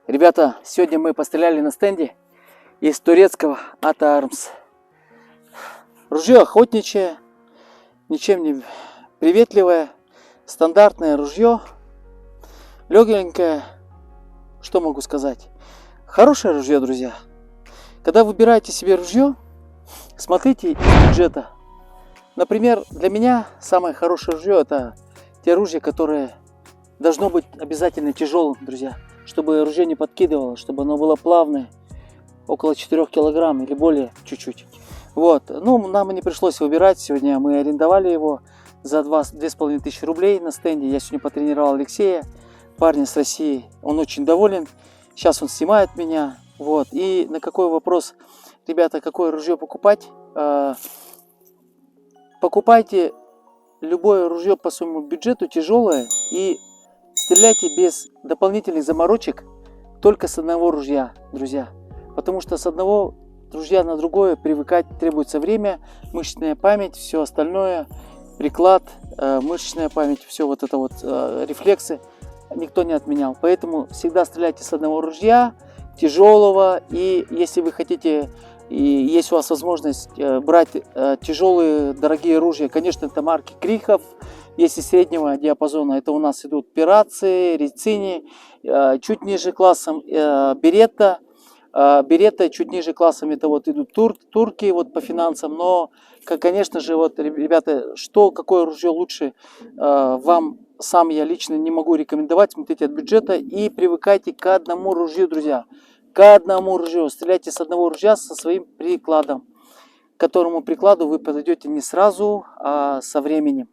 Ребята, сегодня мы постреляли на стенде из турецкого ATA Arms. Ружье охотничье, ничем не приветливое, стандартное ружье, легенькое. Что могу сказать? Хорошее ружье, друзья. Когда выбираете себе ружье, смотрите из бюджета. Например, для меня самое хорошее ружье — это те ружья, которые должно быть обязательно тяжелым, друзья. Чтобы ружье не подкидывало, чтобы оно было плавное, около 4 килограмм или более чуть-чуть. Вот. Ну, нам не пришлось выбирать. Сегодня мы арендовали его за 2500 рублей на стенде. Я сегодня потренировал Алексея, парня с России. Он очень доволен. Сейчас он снимает меня. Вот. И на какой вопрос, ребята, какое ружье покупать? Покупайте любое ружье по своему бюджету, тяжелое, и стреляйте без дополнительных заморочек, только с одного ружья, друзья. Потому что с одного ружья на другое привыкать требуется время, мышечная память, все остальное, приклад, мышечная память, все вот это вот, рефлексы никто не отменял. Поэтому всегда стреляйте с одного ружья, тяжелого, и если вы хотите, и есть у вас возможность брать тяжелые, дорогие ружья, конечно, это марки Крихов. Если среднего диапазона, это у нас идут Пираци, Рицини, чуть ниже классом Беретта. Беретта чуть ниже классом, это вот идут турки вот по финансам. Но, конечно же, вот, ребята, какое ружье лучше, вам сам я лично не могу рекомендовать. Смотрите от бюджета и привыкайте к одному ружью, друзья. К одному ружью. Стреляйте с одного ружья со своим прикладом, к которому прикладу вы подойдете не сразу, а со временем.